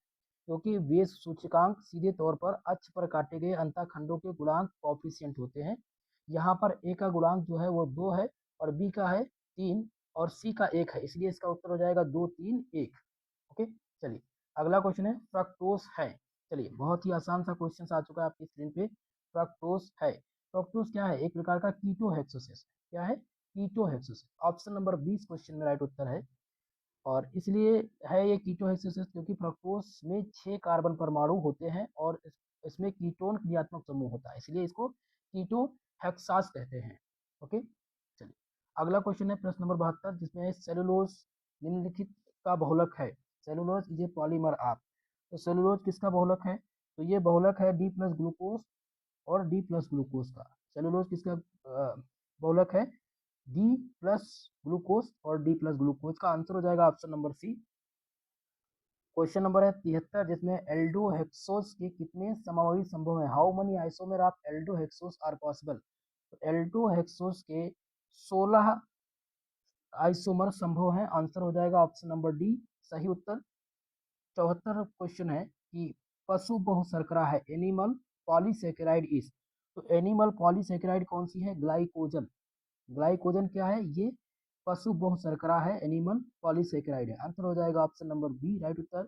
क्योंकि बेस सूचकांक सीधे तौर पर अक्ष पर काटे गए अंतः खंडों के गुणांक कॉफिशिएंट होते हैं। यहाँ पर ए का गुणांक जो है वो 2 है, और बी का है 3, और सी का 1 है, इसलिए इसका उत्तर हो जाएगा 2 3 1। ओके, चलिए अगला क्वेश्चन है फ्रक्टोज है। चलिए बहुत ही आसान सा क्वेश्चन आ चुका है आपकी स्क्रीन पे। फ्रक्टोज है, फ्रक्टोज क्या है, एक प्रकार का कीटोहेक्सोसेस। क्या है, कीटोहेक्सोसेस। ऑप्शन नंबर 20 क्वेश्चन में राइट उत्तर है। और इसलिए है ये कीटोहेक्सोसेस क्योंकि फ्रक्टोज में 6 कार्बन परमाणु होते हैं, और इसमें कीटोन क्रियात्मक समूह होता है, इसलिए इसको कीटोहेक्सास कहते हैं। ओके, चलिए अगला क्वेश्चन है प्रश्न नंबर 72, जिसमें सेलुलोज निम्नलिखित का बहुलक है। Cellulose is a polymer of, तो सेलुलोज किसका बहुलक है, तो ये बहुलक है D प्लस ग्लूकोज और D प्लस ग्लूकोज का। सेलुलोज किसका बहुलक है, D प्लस ग्लूकोज और D प्लस ग्लूकोज का। आंसर हो जाएगा option number C. Question number है 73, जिसमें एल्डोहेक्सोस के कितने समावयवी संभव है। How many isomer of aldohexoses are possible. तो एल्डोहेक्सोस के 16 आइसोमर संभव है। आंसर हो जाएगा ऑप्शन नंबर डी सही उत्तर। 74 क्वेश्चन है कि पशु बहुशर्करा है, एनिमल पॉलीसेकेराइड इज। तो एनिमल पॉलीसेकेराइड कौन सी है, ग्लाइकोजन। ग्लाइकोजन क्या है, ये पशु बहुशर्करा है, एनिमल पॉलीसेकेराइड है। आंसर हो जाएगा ऑप्शन नंबर बी राइट उत्तर।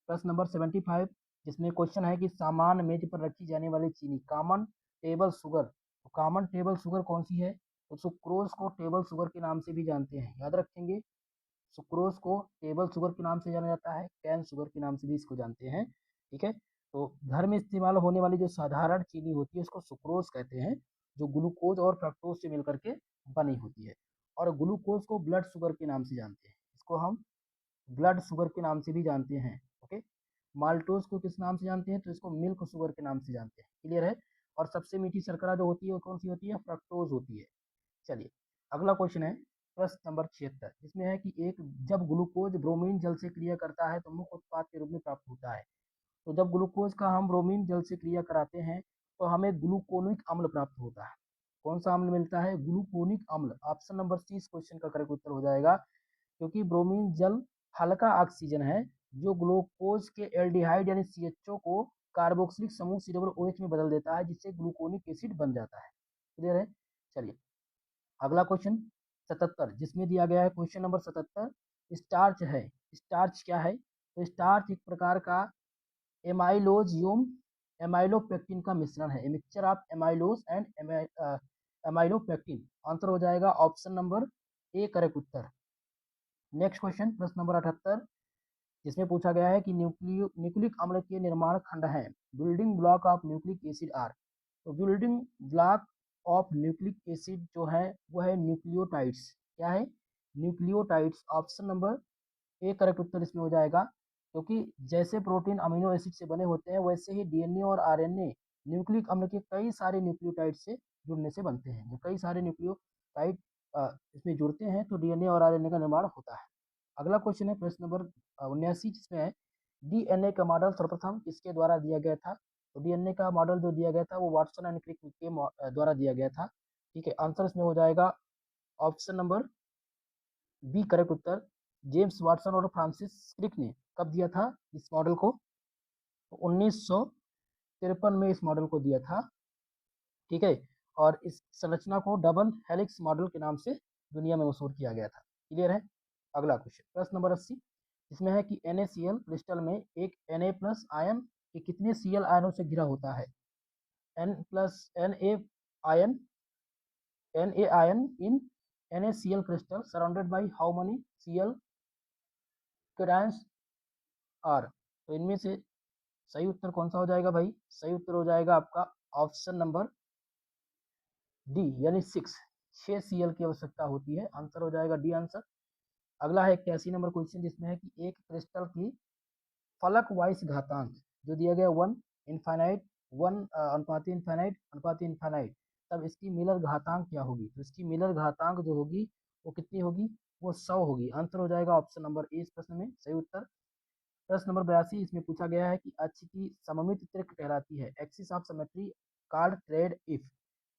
प्रश्न नंबर 75, जिसमें क्वेश्चन है कि सामान्य मेज पर रखी जाने वाली चीनी, कॉमन टेबल शुगर। तो कॉमन टेबल शुगर कौन सी है? तो सुक्रोज को टेबल शुगर के नाम से भी जानते हैं, याद रखेंगे। सुक्रोज को टेबल शुगर के नाम से जाना जाता है, कैन शुगर के नाम से भी इसको जानते हैं। ठीक है, तो घर में इस्तेमाल होने वाली जो साधारण चीनी होती है उसको सुक्रोज कहते हैं, जो ग्लूकोज और फ्रक्टोज से मिलकर के बनी होती है। और ग्लूकोज को ब्लड शुगर के नाम से जानते हैं, इसको हम ब्लड शुगर के नाम से भी जानते हैं। ओके, माल्टोज को किस नाम से जानते हैं? तो इसको मिल्क शुगर के नाम से जानते हैं। क्लियर है? और सबसे मीठी शर्करा जो होती है वो कौन सी होती है? फ्रक्टोज होती है। चलिए, अगला क्वेश्चन है प्रश्न नंबर 76, जिसमें है कि एक जब ग्लूकोज ब्रोमीन जल से क्रिया करता है तो मुख्य उत्पाद के रूप में प्राप्त होता है। तो जब ग्लूकोज का हम ब्रोमीन जल से क्रिया कराते हैं तो हमें ग्लूकोनिक अम्ल प्राप्त होता है। कौन सा अम्ल मिलता है? ग्लूकोनिक अम्ल। ऑप्शन नंबर सी इस क्वेश्चन का करेक्ट उत्तर हो जाएगा, क्योंकि ब्रोमीन जल हल्का ऑक्सीजन है जो ग्लूकोज के एल्डिहाइड यानी CHO को कार्बोक्सिलिक समूह COOH में बदल देता है, जिससे ग्लूकोनिक एसिड बन जाता है। क्लियर है? चलिए, अगला क्वेश्चन 77, जिसमें दिया गया है क्वेश्चन नंबर 77, स्टार्च है। स्टार्च क्या है? तो स्टार्च एक प्रकार का एमाइलोज यूम एमाइलोपेक्टिन का मिश्रण है, mixture of amylose and amylopectin. Answer हो जाएगा option number A correct Uttar. Next question प्रश्न नंबर 78, जिसमें पूछा गया है कि न्यूक्लिक अम्ल के निर्माण खंड हैं, building block of nucleic acid are. तो building block of nucleic acid जो है वो है न्यूक्लियोटाइड्स। क्या है? Nucleotides. Option number A correct उत्तर इसमें हो जाएगा, क्योंकि जैसे प्रोटीन अमीनो एसिड से बने होते हैं वैसे ही DNA और RNA न्यूक्लिक अम्ल के कई सारे न्यूक्लियोटाइड से जुड़ने से बनते हैं। जो कई सारे न्यूक्लियोटाइड इसमें जुड़ते हैं तो DNA और RNA का निर्माण होता है। अगला क्वेश्चन है प्रश्न नंबर 79, जिसमें है DNA का मॉडल सर्वप्रथम किसके द्वारा दिया गया था? तो DNA का मॉडल जो दिया गया था वो वाटसन एंड क्रिक के द्वारा दिया गया था। ठीक है, आंसर इसमें हो जाएगा ऑप्शन नंबर बी करेक्ट उत्तर। जेम्स वाटसन और फ्रांसिस क्रिक ने कब दिया था इस मॉडल को? तो 1953 में इस मॉडल को दिया था। ठीक है, और इस संरचना को डबल हेलिक्स मॉडल के नाम से दुनिया में मशहूर किया गया था। क्लियर है? अगला क्वेश्चन प्रश्न नंबर 80, इसमें है कि NaCl क्रिस्टल में एक Na प्लस आयन के कितने Cl आयनों से घिरा होता है? N plus Na ion in NaCl crystal surrounded by how many Cl cations are? तो इनमें से सही उत्तर कौन सा हो जाएगा भाई? सही उत्तर हो जाएगा आपका ऑप्शन नंबर डी यानी 6 Cl की आवश्यकता होती है। आंसर हो जाएगा डी आंसर। अगला है 81 नंबर क्वेश्चन, जिसमें है कि एक क्रिस्टल की फलक वाइज घातांक जो दिया गया 1 इनफाइनाइट 1 अनुपाती इनफाइनाइट अनुपाती इनफाइनाइट, तब इसकी मिलर घातांक क्या होगी? तो इसकी मिलर घातांक जो होगी वो कितनी होगी? वो 100 होगी। आंसर हो जाएगा ऑप्शन नंबर ए इस प्रश्न में सही उत्तर। प्रश्न नंबर 82, इसमें पूछा गया है कि अक्ष की सममित त्रिक कहलाती है, axis of symmetry called trade if.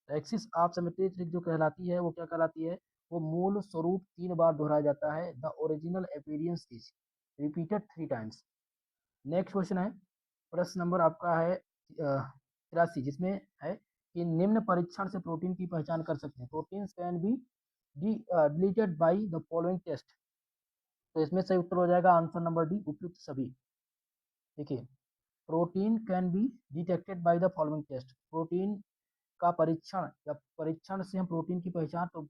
Axis of symmetry त्रिक जो कहलाती है वो क्या कहलाती है? वो मूल स्वरूप 3 बार दोहराया जाता है। The original appearance is repeated 3 times. Next question है प्रश्न नंबर आपका है 83, जिसमें है कि निम्न परीक्षण से प्रोटीन की पहचान कर सकते हैं। Protein can be deleted by the following test. तो इसमें सही उत्तर हो जाएगा आंसर नंबर डी उपयुक्त सभी। देखिए, protein can be detected by the following test. Protein का परीक्षण या परीक्षण से हम प्रोटीन की पहचान तो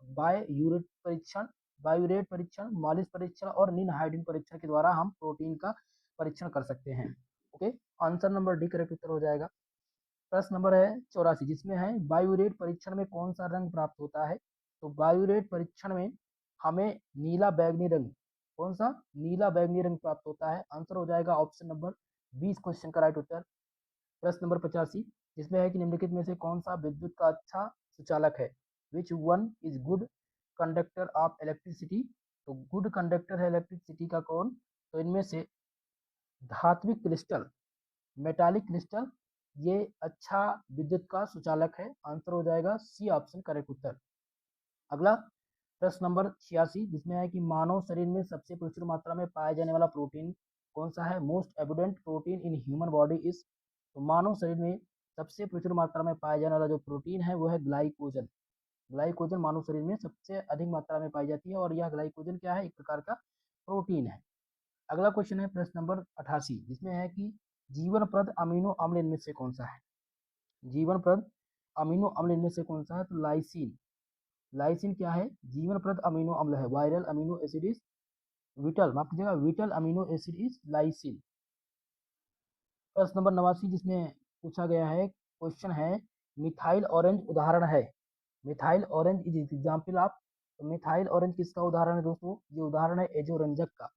बायोयूरेट परीक्षण, बायोरेट परीक्षण, मॉलिस परीक्षण और निन हाइड्रोजन परीक्षण के द्वारा हम प्रोटीन का परीक्षण कर सकते हैं। Okay, answer number D correct उत्तर हो जाएगा। प्रश्न नंबर है 84, जिसमें है बायोरेट परीक्षण में कौन सा रंग प्राप्त होता है? तो बायोरेट परीक्षण में हमें नीला बैगनी रंग, कौन सा? नीला बैगनी रंग प्राप्त होता है। आंसर हो जाएगा ऑप्शन नंबर 20 क्वेश्चन का राइट उत्तर। प्रश्न नंबर 85, जिसमें है कि निम्नलिखित में से कौन सा विद्युत का अच्छा सुचालक है? Which one is good conductor of electricity? तो गुड कंडक्टर है इलेक्ट्रिसिटी का कौन? तो इनमें से धात्विक क्रिस्टल, मेटालिक क्रिस्टल, ये अच्छा विद्युत का सुचालक है। आंसर हो जाएगा सी ऑप्शन करेक्ट उत्तर। अगला प्रश्न नंबर 86, जिसमें है कि मानव शरीर में सबसे प्रचुर मात्रा में पाया जाने वाला प्रोटीन कौन सा है? Most abundant protein in human body is. तो मानव शरीर में सबसे प्रचुर मात्रा में पाया जाने वाला जो प्रोटीन है वो है ग्लाइकोजन। ग्लाइकोजन मानव शरीर में सबसे अधिक मात्रा में पाई जाती है और यह ग्लाइकोजन क्या है? एक प्रकार का प्रोटीन है। अगला क्वेश्चन है प्रश्न नंबर 88, जिसमें है कि जीवनप्रद अमीनो अम्ल इनमें से कौन सा है? जीवनप्रद अमीनो अम्ल इनमें से कौन सा है? तो लाइसिन। लाइसिन क्या है? जीवनप्रद अमीनो अम्ल है। Viral amino acid is whittle, माफ कीजिएगा, whittle amino acid is lysine. प्रश्न नंबर 89 जिसमें पूछा गया है, क्वेश्चन है, मिथाइल ऑरेंज उदाहरण है। Methyl orange is example of. तो मिथाइल ऑरेंज किसका उदाहरण है दोस्तों? ये उदाहरण है एजोरंजक का।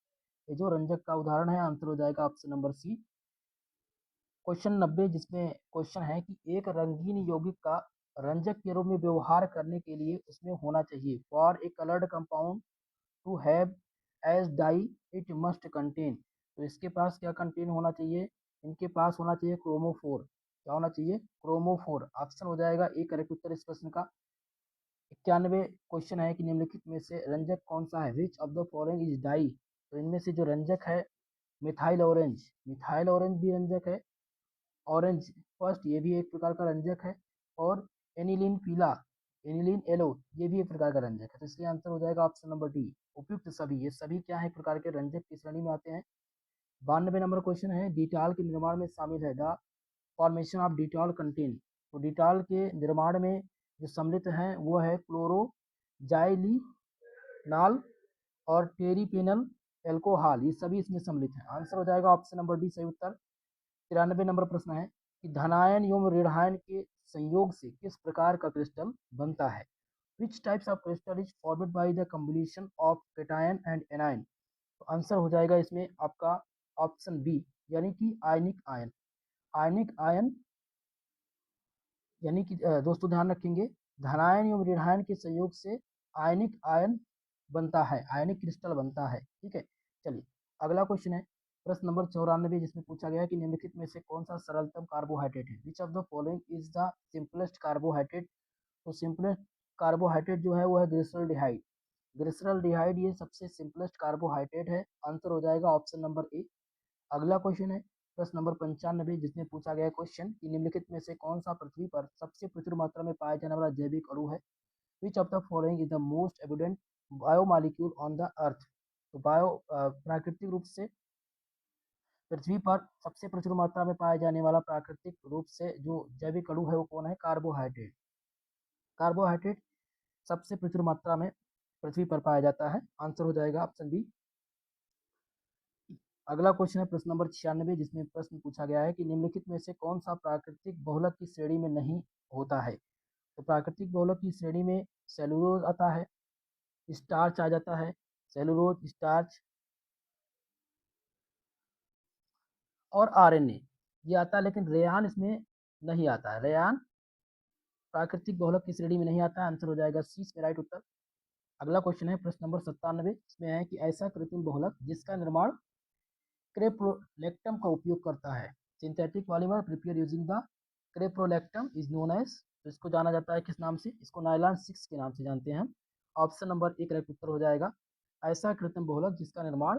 एजोरंजक का उदाहरण है। आंसर हो जाएगा ऑप्शन नंबर सी। क्वेश्चन 90 जिसमें क्वेश्चन है कि एक रंगीन यौगिक का रंजक के रूप में व्यवहार करने के लिए उसमें होना चाहिए, for a coloured compound to have as dye it must contain. तो इसके पास क्या कंटेन होना चाहिए? इनके पास होना चाहिए क्रोमोफोर। क्या होना चाहिए? क्रोमोफोर। ऑप्शन हो जाएगा ए करेक्ट उत्तर इस प्रश्न का। 91 क्वेश्चन है कि निम्नलिखित में से रंजक कौन सा है? Which of the following is dye. तो इनमें से जो रंजक है, मिथाइल ऑरेंज, मिथाइल ऑरेंज भी रंजक है। ऑरेंज फर्स्ट ये भी एक प्रकार का रंजक है। और एनिलीन पीला, एनिलीन येलो, ये भी एक प्रकार का रंजक है। तो इसलिए आंसर हो जाएगा ऑप्शन नंबर डी। उपयुक्त सभी, ये सभी क्या है? एक प्रकार के रंजक की श्रेणी में आते हैं। 92 नंबर क्वेश्चन है, डिटॉल के निर्माण में शामिल है, the formation of Dettol contain. तो डिटॉल के निर्माण में जो सम्मिलित हैं वो है क्लोरो जाइलिनाल और टेरिपेनल एल्कोहल, ये सभी इसमें सम्मिलित हैं। आंसर हो जाएगा ऑप्शन नंबर डी सही उत्तर। 93 नंबर प्रश्न है कि धनायन एवं ऋणायन के संयोग से किस प्रकार का क्रिस्टल बनता है? Which types of crystal is formed by the combination of cation and anion. तो आंसर हो जाएगा इसमें आपका ऑप्शन बी, यानी कि आयनिक आयन। आयनिक आयन यानी कि दोस्तों ध्यान रखेंगे, धनायन एवं ऋणायन के संयोग से आयनिक आयन बनता है, आयनिक क्रिस्टल बनता है। ठीक है, चलिए अगला क्वेश्चन है, प्रश्न नंबर 94 जिसमें पूछा गया है कि निम्नलिखित में से कौन सा सरलतम कार्बोहाइड्रेट है? Which of the following is the simplest carbohydrate. तो सिंपलेस्ट कार्बोहाइड्रेट जो है वो है ग्लिसरॉल्डिहाइड। ग्लिसरॉल्डिहाइड ये सबसे सिंपलेस्ट कार्बोहाइड्रेट है। आंसर हो जाएगा ऑप्शन नंबर ए। अगला क्वेश्चन है प्रश्न नंबर 95 जिसमें पूछा गया क्वेश्चन कि निम्नलिखित में से कौन सा पृथ्वी पर सबसे प्रचुर मात्रा में पाया जाने वाला जैविक अणु है? Which of the following is the most evident biomolecule on the earth. तो बायो प्राकृतिक रूप से पृथ्वी पर सबसे प्रचुर मात्रा में पाया जाने वाला प्राकृतिक रूप से जो जैविक अणु है वो कौन है? कार्बोहाइड्रेट। कार्बोहाइड्रेट सबसे प्रचुर मात्रा में पृथ्वी पर पाया जाता है। आंसर हो जाएगा ऑप्शन बी। अगला क्वेश्चन है प्रश्न नंबर 96 जिसमें प्रश्न पूछा गया है कि निम्नलिखित में से कौन सा प्राकृतिक बहुलक की श्रेणी में नहीं होता है? तो प्राकृतिक बहुलक की श्रेणी में सेलुलोज आता है, स्टार्च आ जाता है, सेलुलोज, स्टार्च और आरएनए ये आता है, लेकिन रेयान इसमें नहीं आता है। रेयान प्राकृतिक बहुलक की श्रेणी में नहीं आता है। आंसर हो जाएगा सी इसमें राइट उत्तर। अगला क्वेश्चन है प्रश्न नंबर 97 इसमें है कि ऐसा कृत्रिम बहुलक जिसका निर्माण क्रेप्रोलेक्टम का उपयोग करता है, synthetic polymer prepare using the caprolactam is known as. तो इसको जाना जाता है किस नाम से? इसको नायलॉन 6 के नाम से जानते हैं हम। ऑप्शन नंबर ए करेक्ट उत्तर हो जाएगा। ऐसा कृत्रिम बहुलक जिसका निर्माण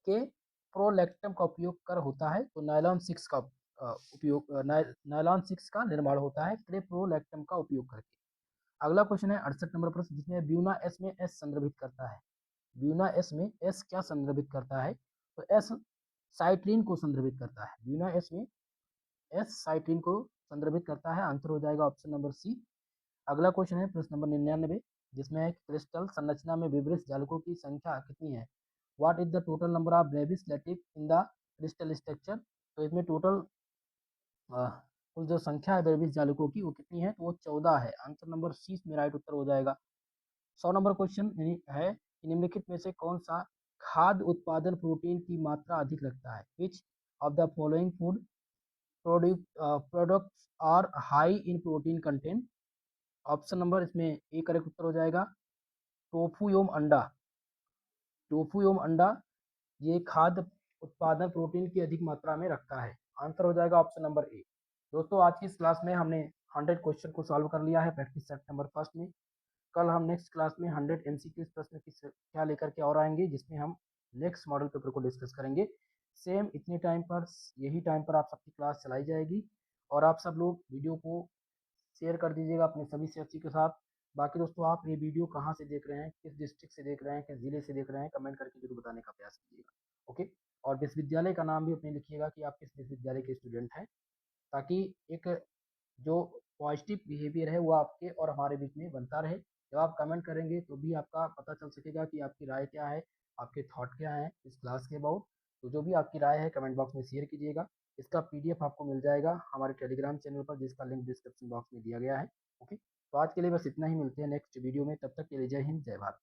के प्रोलेक्टम का उपयोग कर होता है, तो नायलॉन 6 का उपयोग नायलॉन 6 का निर्माण होता है क्रेप्रोलेक्टम का उपयोग करके। अगला क्वेश्चन है 68 नंबर प्रश्न जिसमें ब्यूना एस में एस संदर्भित करता है। ब्यूना एस में एस क्या संदर्भित करता है? तो एस साइट्रीन को संदर्भित करता है। ब्यूना एस में एस साइट्रीन को संदर्भित करता है। आंसर हो जाएगा ऑप्शन नंबर सी। अगला क्वेश्चन है प्रश्न नंबर 99 जिसमें है क्रिस्टल संरचना में विब्रिस जालकों की संख्या कितनी है? What is the total number of Brevis lattice in the crystal structure. तो इसमें टोटल कुल जो संख्या है ब्रेविस जालकों की वो कितनी है? तो वो 14 है। आंसर नंबर सी में राइट उत्तर हो जाएगा। 100 नंबर क्वेश्चन है कि निम्नलिखित में से कौन सा खाद्य उत्पादन प्रोटीन की मात्रा अधिक रखता है? Which of the following food products are high in protein content. Option number इसमें ए करेक्ट उत्तर हो जाएगा। टोफू एवं अंडा, टोफू एवं अंडा ये खाद्य उत्पादन प्रोटीन की अधिक मात्रा में रखता है। आंसर हो जाएगा ऑप्शन नंबर ए। दोस्तों आज की इस क्लास में हमने 100 क्वेश्चन को सॉल्व कर लिया है प्रैक्टिस सेट नंबर फर्स्ट में। कल हम नेक्स्ट क्लास में 100 एमसीक्यू प्रश्न की क्या लेकर के और आएंगे, जिसमें हम नेक्स्ट मॉडल पेपर को डिस्कस करेंगे। सेम इतने टाइम पर, यही टाइम पर आप सबकी क्लास चलाई जाएगी। और आप सब लोग वीडियो को शेयर कर दीजिएगा अपने सभी साथी के साथ। बाकी दोस्तों आप ये वीडियो कहाँ से देख रहे हैं, किस डिस्ट्रिक्ट से देख रहे हैं, किस जिले से देख रहे हैं, कमेंट करके जरूर बताने का प्रयास कीजिएगा। ओके। और विश्वविद्यालय का नाम भी अपने लिखिएगा कि आप किस विश्वविद्यालय के स्टूडेंट हैं, ताकि एक जो पॉजिटिव बिहेवियर है वो आपके और हमारे बीच में बनता रहे। जब आप कमेंट करेंगे तो भी आपका पता चल सकेगा कि आपकी राय क्या है, आपके थॉट क्या हैं इस क्लास के अबाउट। तो जो भी आपकी राय है कमेंट बॉक्स में शेयर कीजिएगा। इसका पीडीएफ आपको मिल जाएगा हमारे टेलीग्राम चैनल पर, जिसका लिंक डिस्क्रिप्शन बॉक्स में दिया गया है। ओके, तो आज के लिए बस इतना ही, मिलते हैं नेक्स्ट वीडियो में, तब तक के लिए जय हिंद जय भारत।